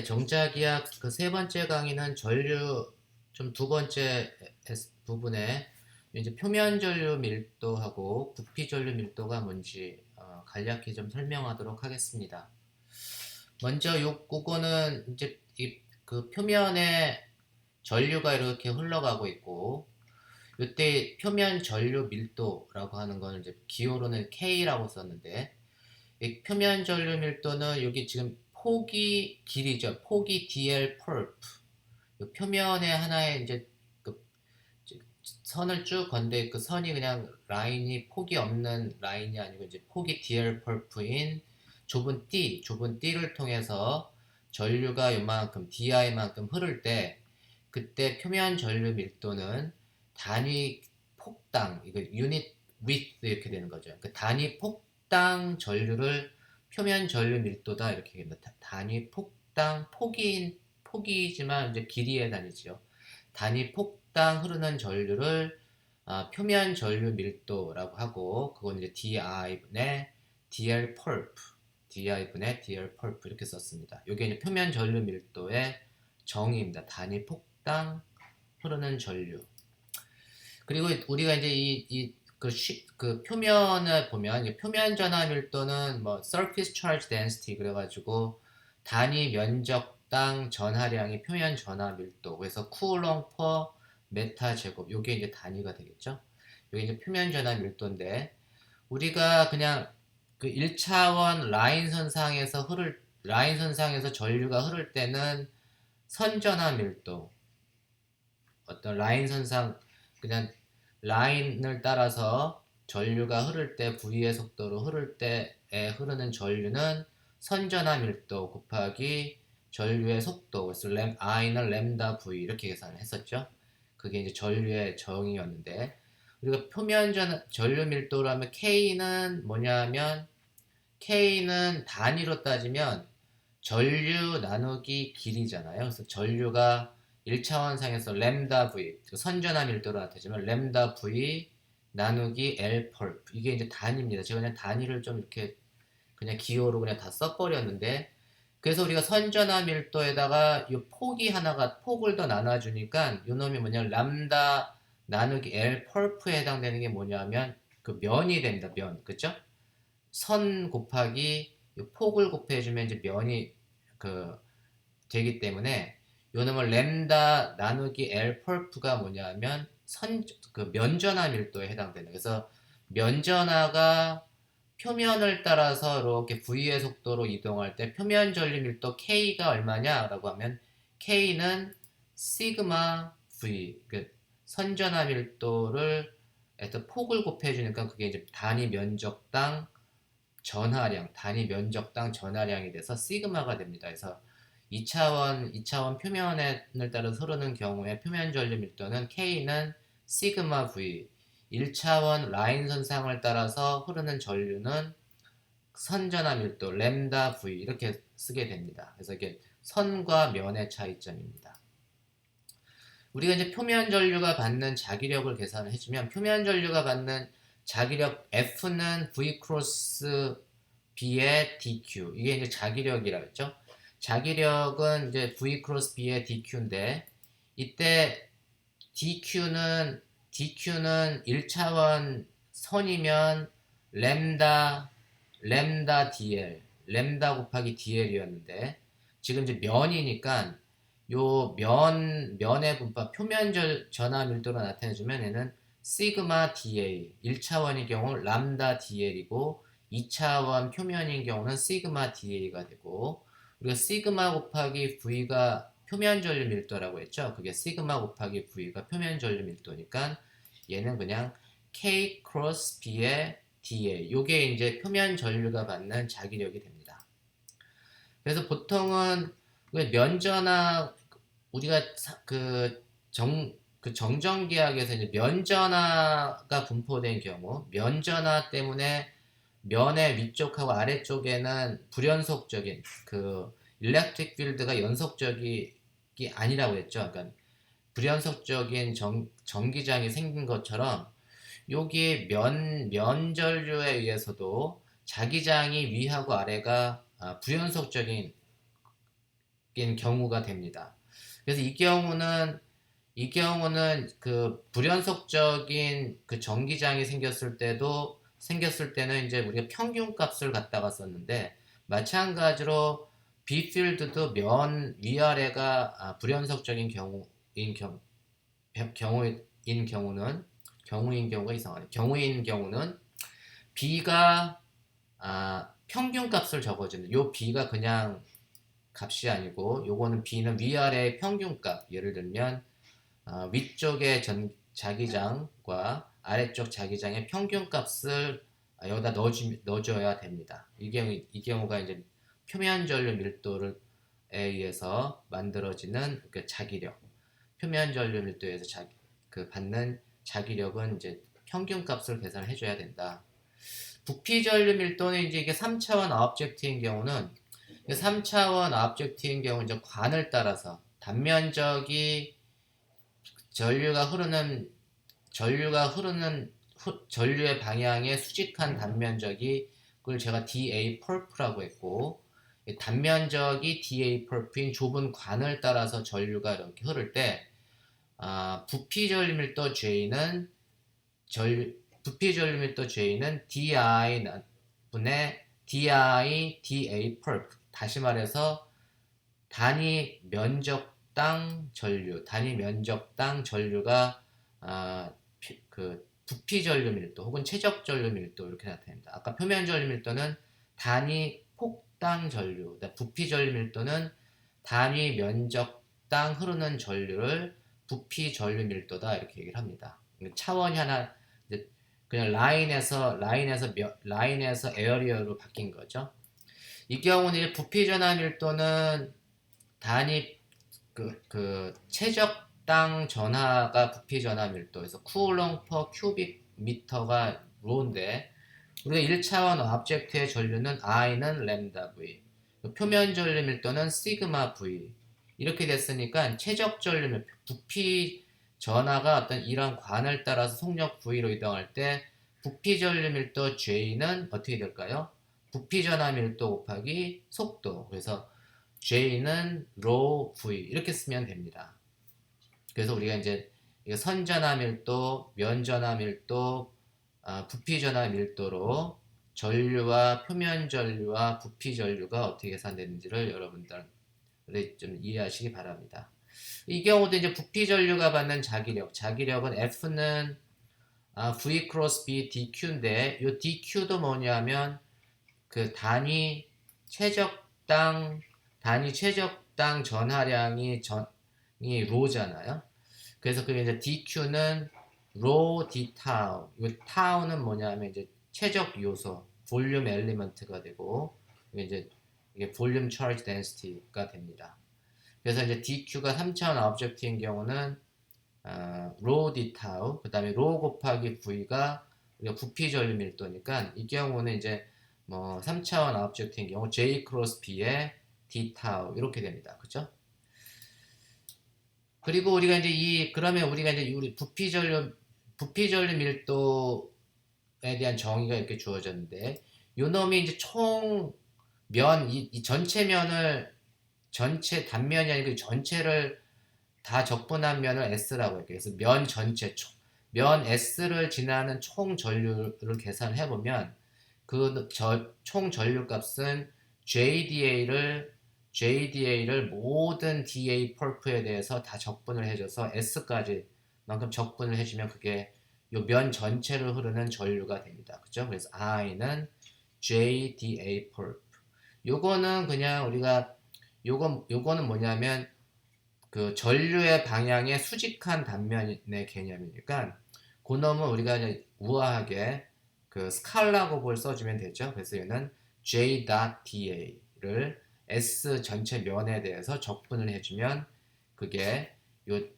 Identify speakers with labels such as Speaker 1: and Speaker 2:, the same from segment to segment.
Speaker 1: 정자기학 그 세 번째 강의는 전류 좀 두 번째 부분에 이제 표면 전류 밀도하고 부피 전류 밀도가 뭔지 간략히 좀 설명하도록 하겠습니다. 먼저 요거는 이제 그 표면에 전류가 이렇게 흘러가고 있고 이때 표면 전류 밀도라고 하는 거는 이제 기호로는 K라고 썼는데 이 표면 전류 밀도는 여기 지금 폭이 길이죠. 폭이 dl perp. 표면에 하나의 이제 그 선을 쭉 건데 그 선이 그냥 라인이 폭이 없는 라인이 아니고 이제 폭이 dl perp인 좁은 띠를 통해서 전류가 요만큼 di만큼 흐를 때 그때 표면 전류 밀도는 단위 폭당 이거 유닛 width 이렇게 되는 거죠. 그 단위 폭당 전류를 표면 전류 밀도다 이렇게 됩니다. 단위 폭당 폭이지만 이제 길이의 단위죠. 단위 폭당 흐르는 전류를 표면 전류 밀도라고 하고 그건 이제 DI분의 DL pulp, DI분의 DL pulp 이렇게 썼습니다. 이게 이제 표면 전류 밀도의 정의입니다. 단위 폭당 흐르는 전류. 그리고 우리가 이제 그 표면을 보면 표면 전하 밀도는 뭐 surface charge density 그래가지고 단위 면적당 전하량이 표면 전하 밀도 그래서 쿠올롱 퍼 메타 제곱 요게 이제 단위가 되겠죠. 요게 이제 표면 전하 밀도인데 우리가 그냥 그 1차원 라인 선상에서 전류가 흐를 때는 선전하 밀도 어떤 라인 선상 그냥 라인을 따라서 전류가 흐를 때 V의 속도로 흐를 때에 흐르는 전류는 선전하 밀도 곱하기 전류의 속도 그래서 I는 램다 V 이렇게 계산을 했었죠. 그게 이제 전류의 정의였는데 우리가 표면 전류 밀도라면 K는 뭐냐면 K는 단위로 따지면 전류 나누기 길이잖아요. 그래서 전류가 1차원상에서 램다 V, 선전화 밀도로 나타지만 램다 V 나누기 L 펄 이게 이제 단위입니다. 제가 그냥 단위를 좀 이렇게 그냥 기호로 그냥 다 써버렸는데 그래서 우리가 선전화 밀도에다가 이 폭을 더 나눠주니까 이 놈이 뭐냐면 람다 나누기 L 펄프에 해당되는 게 뭐냐면 그 면이 됩니다. 면, 그쵸? 선 곱하기 폭을 곱해주면 이제 면이 그 되기 때문에 요놈을 램다 나누기 L 펄프가 뭐냐면 그 면전하 밀도에 해당되는 그래서 면전하가 표면을 따라서 이렇게 V의 속도로 이동할 때 표면 전류 밀도 K가 얼마냐라고 하면 K는 시그마 V 그 선전하 밀도를 해서 폭을 곱해주니까 그게 이제 단위 면적당 전하량, 단위 면적당 전하량이 돼서 시그마가 됩니다. 그래서 2차원 표면을 따라서 흐르는 경우에 표면 전류 밀도는 K는 시그마 V, 1차원 라인 선상을 따라서 흐르는 전류는 선전하 밀도 램다 V 이렇게 쓰게 됩니다. 그래서 이게 선과 면의 차이점입니다. 우리가 이제 표면 전류가 받는 자기력을 계산을 해주면 표면 전류가 받는 자기력 F는 V 크로스 B의 DQ 이게 이제 자기력이라고 했죠. 자기력은 이제 V 크로스 B의 DQ인데 이때 DQ는 1차원 선이면 램다 DL 램다 곱하기 DL이었는데 지금 이제 면이니까 면의 분법 표면 전하 밀도로 나타내주면 얘는 시그마 DA 1차원의 경우 람다 DL이고 2차원 표면인 경우는 시그마 DA가 되고 우리가 시그마 곱하기 V가 표면 전류 밀도라고 했죠. 그게 시그마 곱하기 V가 표면 전류 밀도니까 얘는 그냥 K 크로스 B의 DA 요게 이제 표면 전류가 받는 자기력이 됩니다. 그래서 보통은 면전화 우리가 그 정전기학에서 이제 면전화가 분포된 경우 면전화 때문에 면의 위쪽하고 아래쪽에는 불연속적인 그 일렉트릭 필드가 연속적이 아니라고 했죠. 그러니까 불연속적인 전기장이 생긴 것처럼 여기 면전류에 의해서도 자기장이 위하고 아래가 불연속적인 경우가 됩니다. 그래서 이 경우는 그 불연속적인 그 전기장이 생겼을 때는 이제 우리가 평균값을 갖다가 썼는데, 마찬가지로 B 필드도 면 위아래가 불연속적인 경우인 경우는 B가 평균값을 적어주는, 요 B가 그냥 값이 아니고, 요거는 B는 위아래의 평균값. 예를 들면 위쪽의 자기장과 아래쪽 자기장의 평균값을 여기다 넣어줘야 됩니다. 이 경우가 이제 표면 전류 밀도에 의해서 만들어지는 그 자기력, 표면 전류 밀도에서 받는 자기력은 이제 평균값을 계산해 줘야 된다. 부피 전류 밀도는 이제 이게 3차원 오브젝트인 경우는, 3차원 오브젝트인 경우 이제 관을 따라서 단면적이 전류의 방향에 수직한 단면적이, 그걸 제가 dA 펄프라고 했고, 단면적이 dA 펄프인 좁은 관을 따라서 전류가 이렇게 흐를 때, 부피 전류 밀도 J는 DI 분의 DI dA 펄프. 다시 말해서 단위 면적당 전류가 그 부피 전류 밀도 혹은 최적 전류 밀도 이렇게 나타납니다. 아까 표면 전류 밀도는 단위 폭당 전류, 부피 전류 밀도는 단위 면적당 흐르는 전류를 부피 전류 밀도다 이렇게 얘기를 합니다. 차원이 하나 그냥 라인에서 에어리어로 바뀐 거죠. 이 경우는 부피 전화 밀도는 단위 최적당 전하가 부피 전하 밀도에서 쿠올롬 퍼 큐빅 미터가 로인데, 우리가 1차원 오브젝트의 전류는 I는 램다 V, 표면 전류 밀도는 시그마 V. 이렇게 됐으니까 최적 전류 밀도, 부피 전하가 어떤 이런 관을 따라서 속력 V로 이동할 때 부피 전류 밀도 J는 어떻게 될까요? 부피 전하 밀도 곱하기 속도. 그래서 J는 rho V 이렇게 쓰면 됩니다. 그래서 우리가 이제 선전하 밀도, 면전하 밀도, 부피 전하 밀도로 전류와 표면 전류와 부피 전류가 어떻게 계산되는지를 여러분들이 좀 이해하시기 바랍니다. 이 경우도 이제 부피 전류가 받는 자기력은 F는 V 크로스 B DQ인데, 이 DQ도 뭐냐면 그 단위 최적당 전하량이 로잖아요. 그래서 그게 이제 DQ는 로 D 타우. 이 타우는 뭐냐면 이제 최적 요소, 볼륨 엘리먼트가 되고, 이게 볼륨 차지 덴시티가 됩니다. 그래서 이제 DQ가 3차원 오브젝트인 경우는 로 D 타우, 그 다음에 로 곱하기 V가 부피 전류 밀도니까, 이 경우는 이제 3차원 오브젝트인 경우 J 크로스 B의 D 타우 이렇게 됩니다. 그죠? 그리고 우리가 이제 그러면 우리가 이제 우리 부피 전류 밀도에 대한 정의가 이렇게 주어졌는데, 요 놈이 이제 이 전체 단면이 아니고 전체를 다 적분한 면을 S라고 할게요. 그래서 면 S를 지나는 총 전류를 계산해 보면 그 총 전류 값은 JDA를 모든 DA 펄프에 대해서 다 적분을 해줘서 S까지 만큼 적분을 해주면 그게 요 면 전체를 흐르는 전류가 됩니다. 그죠? 그래서 I는 JDA 펄프. 요거는 그냥 우리가 요거는 뭐냐면 그 전류의 방향에 수직한 단면의 개념이니까, 그 놈은 우리가 이제 우아하게 그 스칼라곱을 써주면 되죠. 그래서 얘는 J.DA를 S 전체 면에 대해서 적분을 해주면 그게 면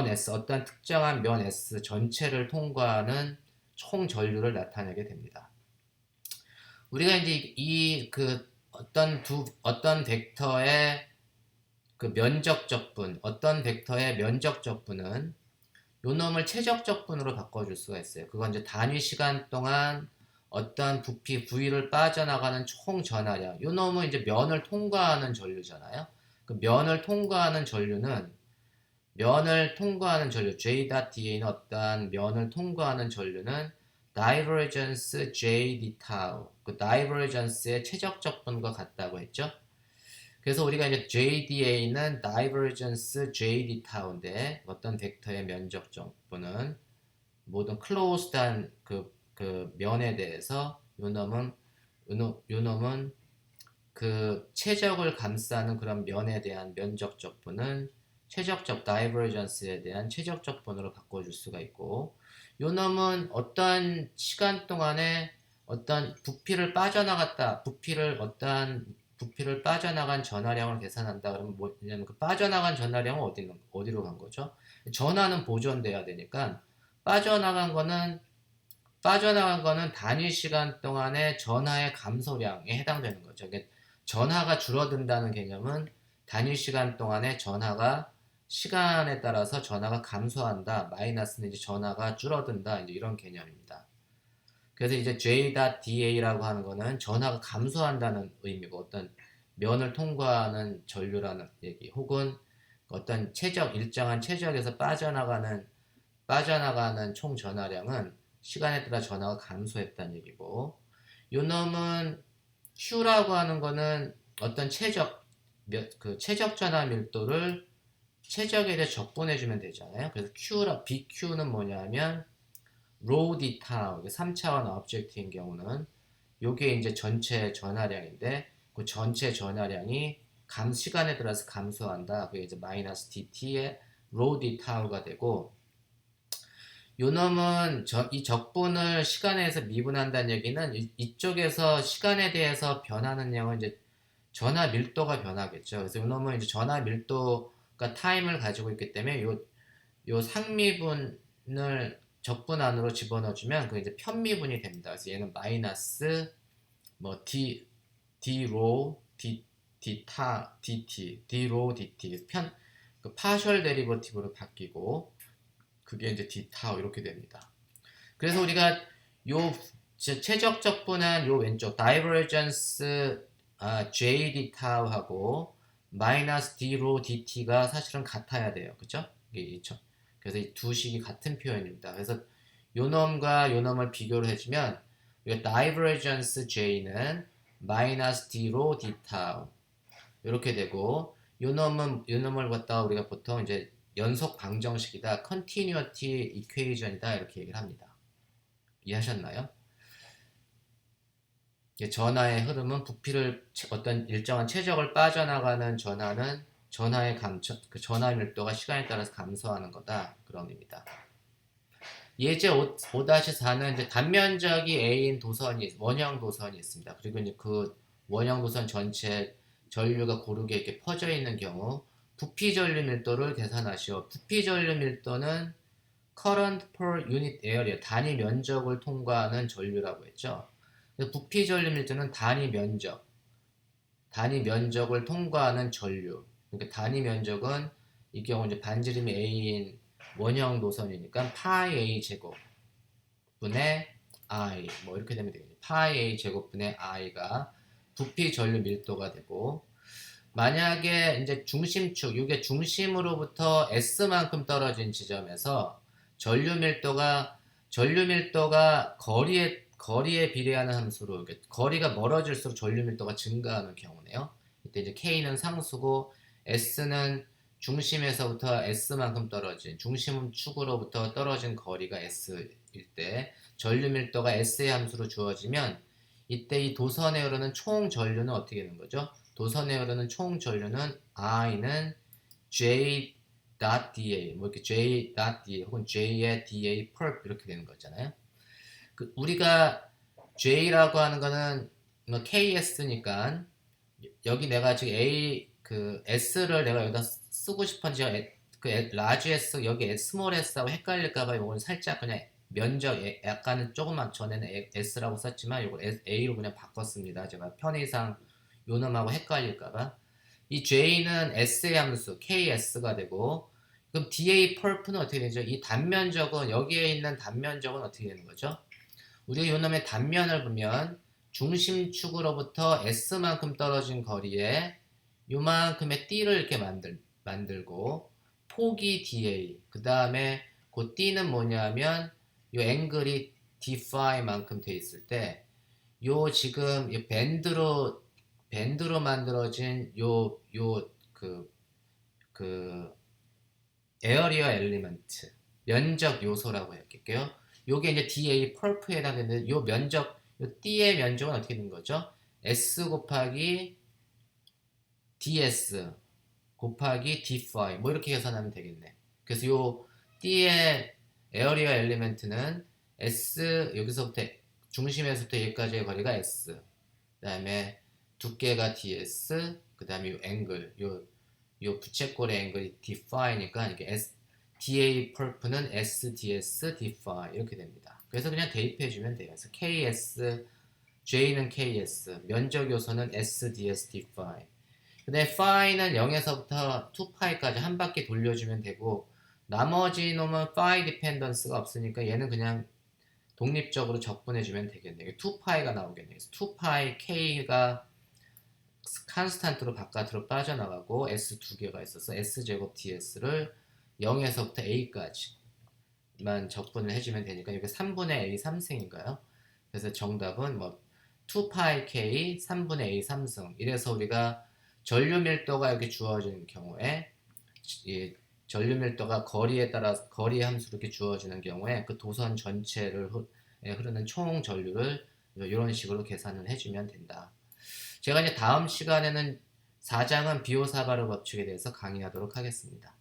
Speaker 1: S, 어떤 특정한 면 S 전체를 통과하는 총 전류를 나타내게 됩니다. 우리가 이제 어떤 벡터의 어떤 벡터의 면적 적분은 요 놈을 최적 적분으로 바꿔줄 수가 있어요. 그건 이제 단위 시간 동안 어떤 부피 V를 빠져나가는 총 전하량, 요 놈은 이제 면을 통과하는 전류잖아요. 그 면을 통과하는 전류는 면을 통과하는 전류 J.DA는 어떠한 면을 통과하는 전류는 divergence J.D tau 그 divergence의 최적적분과 같다고 했죠. 그래서 우리가 이제 JDA는 divergence JD tau인데 어떤 벡터의 면적적분은 모든 closed한 그 면에 대해서 요놈은 그 최적을 감싸는 그런 면에 대한 면적적분은 최적적 divergence에 대한 최적적분으로 바꿔줄 수가 있고 요놈은 어떠한 시간 동안에 어떤 부피를 빠져나갔다 부피를 빠져나간 전하량을 계산한다 그러면 뭐냐면 그 빠져나간 전하량은 어디로 간 거죠? 전하는 보존돼야 되니까 빠져나간 거는 단위 시간 동안의 전하의 감소량에 해당되는 거죠. 그러니까 전하가 줄어든다는 개념은 단위 시간 동안의 전하가 시간에 따라서 전하가 감소한다. 마이너스는 이제 전하가 줄어든다. 이제 이런 개념입니다. 그래서 이제 J.DA라고 하는 거는 전하가 감소한다는 의미고 어떤 면을 통과하는 전류라는 얘기 혹은 어떤 일정한 최적에서 빠져나가는 총 전하량은 시간에 따라 전하가 감소했다는 얘기고 요놈은 Q라고 하는 거는 어떤 최적 전하 밀도를 최적에 대해 적분해주면 되잖아요. 그래서 BQ는 뭐냐면 rho d tau 3차원 오브젝트인 경우는 요게 이제 전체 전하량인데 그 전체 전하량이 시간에 따라서 감소한다. 그게 이제 마이너스 dt의 rho d tau가 되고 요놈은 이 적분을 시간에 의해서 미분한다는 얘기는 이쪽에서 시간에 대해서 변하는 양은 이제 전하 밀도가 변하겠죠. 그래서 요놈은 이제 전하 밀도가 타임을 가지고 있기 때문에 요 상미분을 적분 안으로 집어넣어주면 그 이제 편미분이 됩니다. 그래서 얘는 마이너스 뭐 d rho dt d rho dt 그 파셜 데리버티브로 바뀌고 그게 이제 d tau 이렇게 됩니다. 그래서 우리가 요 최적 적분한 요 왼쪽 divergence jd tau하고 마이너스 d rho dt가 사실은 같아야 돼요. 그죠? 그래서 이 두 식이 같은 표현입니다. 그래서 요놈과 요놈을 비교를 해주면 이 divergence j는 마이너스 d rho d tau 이렇게 되고 요놈을 갖다가 우리가 보통 이제 연속 방정식이다, continuity equation이다 이렇게 얘기를 합니다. 이해하셨나요? 전하의 흐름은 부피를 어떤 일정한 최적을 빠져나가는 전하는 그 전하 밀도가 시간에 따라서 감소하는 거다 그런 의미입니다. 예제 5-4는 이제 단면적이 A인 원형 도선이 있습니다. 그리고 이제 그 원형 도선 전체 전류가 고르게 이렇게 퍼져 있는 경우 부피 전류 밀도를 계산하시오. 부피 전류 밀도는 current per unit area 단위 면적을 통과하는 전류라고 했죠. 부피 전류 밀도는 단위 면적을 통과하는 전류. 그러니까 단위 면적은 이 경우 이제 반지름이 A인 원형 노선이니까 파이 A 제곱분의 I 뭐 이렇게 되면 되겠죠. 파이 A 제곱분의 I가 부피 전류 밀도가 되고 만약에 이제 중심축 이게 중심으로부터 S만큼 떨어진 지점에서 전류 밀도가 거리에 비례하는 함수로 거리가 멀어질수록 전류 밀도가 증가하는 경우네요. 이때 이제 K는 상수고 S는 중심에서부터 S만큼 떨어진 중심축으로부터 떨어진 거리가 S일 때 전류 밀도가 S의 함수로 주어지면 이때 이 도선에 흐르는 총 전류는 어떻게 되는 거죠? 도선에 흐르는 총 전류는 I는 J.DA 뭐 이렇게 J.DA 혹은 J의 DA perp 이렇게 되는 거잖아요. 우리가 J라고 하는 거는 뭐 KS니까 여기 내가 지금 S를 내가 여기다 쓰고 싶은지 라지 S 여기 스몰 S하고 헷갈릴까봐 이걸 살짝 그냥 약간은 조금만 전에는 S라고 썼지만 이걸 A로 그냥 바꿨습니다. 제가 편의상 요놈하고 헷갈릴까봐 이 J는 S의 함수 KS가 되고 그럼 DA perp는 어떻게 되죠? 이 단면적은 여기에 있는 단면적은 어떻게 되는 거죠? 우리가 요놈의 단면을 보면 중심축으로부터 S만큼 떨어진 거리에 요만큼의 띠를 이렇게 만들고 폭이 dA 그 다음에 그 띠는 뭐냐면 요 앵글이 d파이만큼 돼 있을 때 요 지금 이 밴드로 만들어진 그 에어리어 엘리먼트 면적 요소라고 할게요. 요게 이제 dA 펄프에 해당되는데 요 면적 요 D의 면적은 어떻게 되는 거죠? S 곱하기 ds 곱하기 d5 뭐 이렇게 계산하면 되겠네. 그래서 요 D의 에어리어 엘리멘트는 S 여기서부터 중심에서부터 여기까지의 거리가 S 그 다음에 두께가 ds 그 다음에 요 앵글 요 부채꼴의 앵글이 d5니까 이게 DA 펄프는 SDS D5 이렇게 됩니다. 그래서 그냥 대입해주면 돼요. 그래서 KS J는 KS 면적 요소는 SDS D5 근데 파이는 0에서부터 2파이까지 한 바퀴 돌려주면 되고 나머지 놈은 파이 디펜던스가 없으니까 얘는 그냥 독립적으로 적분해주면 되겠네요. 2파이가 나오겠네요. 2파이 K가 컨스탄트로 바깥으로 빠져나가고 S 두 개가 있어서 S제곱 DS를 0에서부터 A까지만 적분을 해주면 되니까 이게 3분의 A 3승인가요? 그래서 정답은 뭐 2파이 K 3분의 A 3승 이래서 우리가 전류 밀도가 이렇게 주어지는 경우에 이 전류 밀도가 거리에 따라 거리 함수로 이렇게 주어지는 경우에 그 도선 전체를 흐르는 총 전류를 이런 식으로 계산을 해주면 된다. 제가 이제 다음 시간에는 4장은 비오사바르 법칙에 대해서 강의하도록 하겠습니다.